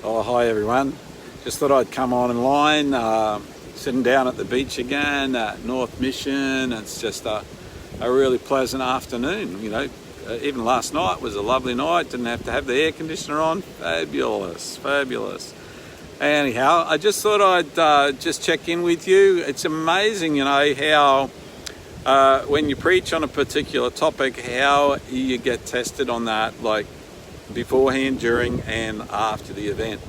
Oh, hi everyone. Just thought I'd come online, sitting down at the beach again at North Mission. It's just a really pleasant afternoon, even last night was a lovely night, didn't have to have the air conditioner on. Fabulous. Anyhow, I just thought I'd just check in with you. It's amazing, how when you preach on a particular topic, how you get tested on that, like beforehand, during and after the event.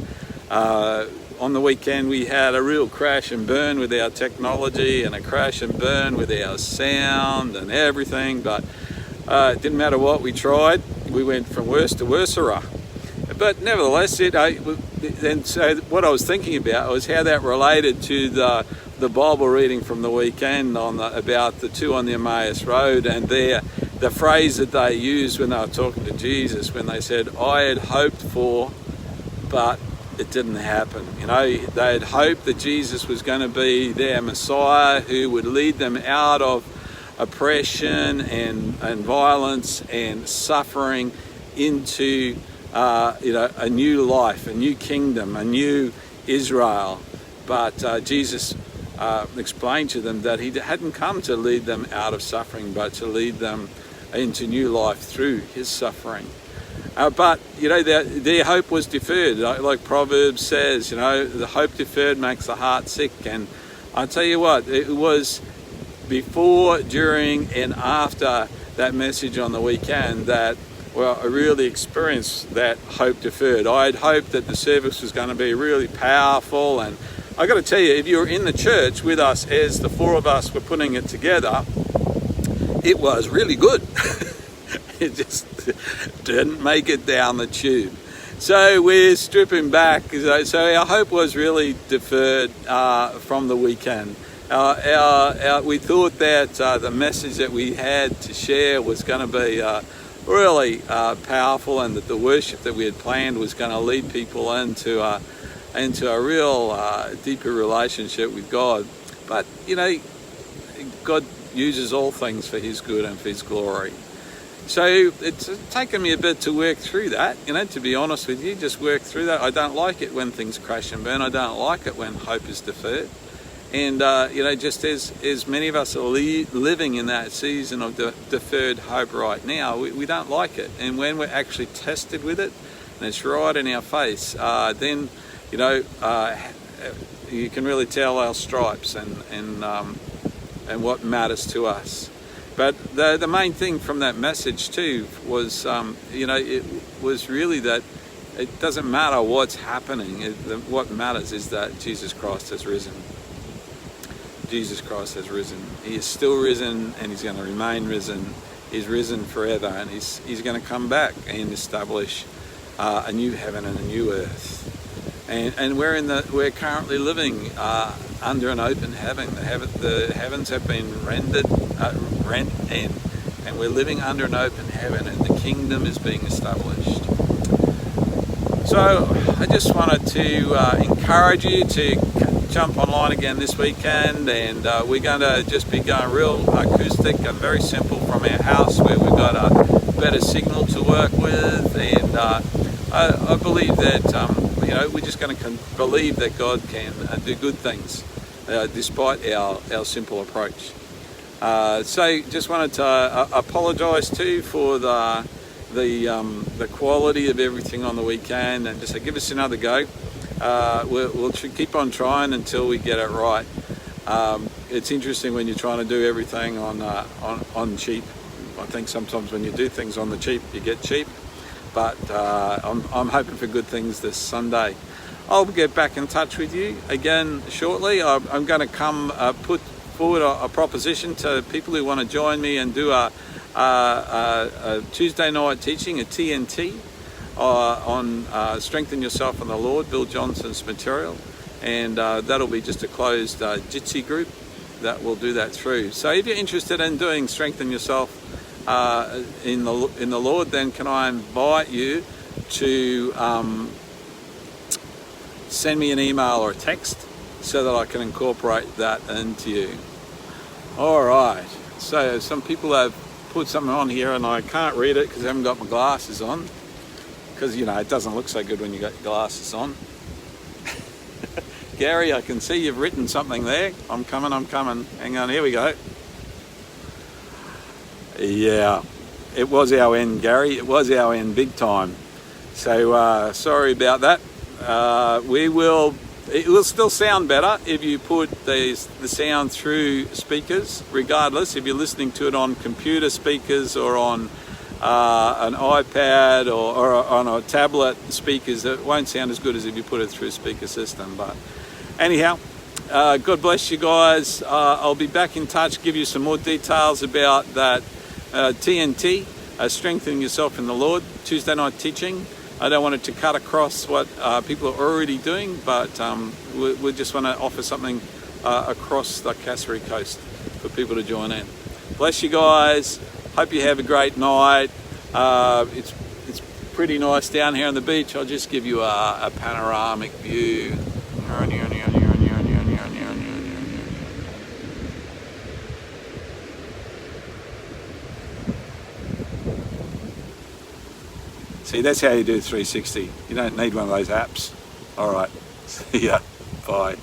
On the weekend we had a real crash and burn with our technology and a crash and burn with our sound and everything, but it didn't matter what we tried, we went from worse to worser. But nevertheless, and so what I was thinking about was how that related to the Bible reading from the weekend about the two on the Emmaus Road, and the phrase that they used when they were talking to Jesus, when they said, "I had hoped for, but it didn't happen." They had hoped that Jesus was going to be their Messiah who would lead them out of oppression and violence and suffering into a new life, a new kingdom, a new Israel. But Jesus explained to them that he hadn't come to lead them out of suffering, but to lead them into new life through his suffering. But their hope was deferred, like Proverbs says. The hope deferred makes the heart sick. And I tell you what, it was before, during and after that message on the weekend that I really experienced that hope deferred. I had hoped that the service was going to be really powerful, and I got to tell you, if you were in the church with us as the four of us were putting it together, it was really good. It just didn't make it down the tube. So we're stripping back. So our hope was really deferred from the weekend. We thought that the message that we had to share was going to be really powerful, and that the worship that we had planned was going to lead people into a real deeper relationship with God. But God uses all things for his good and for his glory. So it's taken me a bit to work through that, to be honest with you, just work through that. I don't like it when things crash and burn. I don't like it when hope is deferred. And, just as many of us are living in that season of deferred hope right now, we don't like it. And when we're actually tested with it, and it's right in our face, then, you can really tell our stripes and what matters to us. But the main thing from that message too was, it was really that it doesn't matter what's happening. What matters is that Jesus Christ has risen. Jesus Christ has risen. He is still risen, and he's going to remain risen. He's risen forever, and he's going to come back and establish a new heaven and a new earth. And we're currently living under an open heaven. The heavens have been rent, and we're living under an open heaven, and the kingdom is being established. So I just wanted to encourage you to jump online again this weekend, and we're going to just be going real acoustic and very simple from our house, where we've got a better signal to work with. And I believe that we're just going to believe that God can do good things despite our simple approach. So just wanted to apologise too for the quality of everything on the weekend, and just give us another go. We'll keep on trying until we get it right. It's interesting when you're trying to do everything on cheap. I think sometimes when you do things on the cheap, you get cheap. But I'm hoping for good things this Sunday. I'll get back in touch with you again shortly. I'm going to come put forward a proposition to people who want to join me and do a Tuesday night teaching, a TNT, on Strengthen Yourself in the Lord, Bill Johnson's material. And that'll be just a closed Jitsi group that will do that through. So if you're interested in doing Strengthen Yourself in the Lord, then can I invite you to send me an email or a text so that I can incorporate that into you. All right, so some people have put something on here and I can't read it because I haven't got my glasses on. because you know it doesn't look so good when you got your glasses on. Gary, I can see you've written something there. I'm coming. Hang on, here we go. Yeah, it was our end, Gary. It was our end big time. So sorry about that. It will still sound better if you put the sound through speakers, regardless if you're listening to it on computer speakers or on an iPad or on a tablet speakers. It won't sound as good as if you put it through a speaker system. But anyhow, God bless you guys. I'll be back in touch, give you some more details about that TNT, strengthening yourself in the Lord, Tuesday night teaching. I don't want it to cut across what people are already doing, but we just want to offer something across the Cassowary Coast for people to join in. Bless you guys. Hope you have a great night. It's pretty nice down here on the beach. I'll just give you a panoramic view. See, that's how you do 360. You don't need one of those apps. All right. See ya. Bye.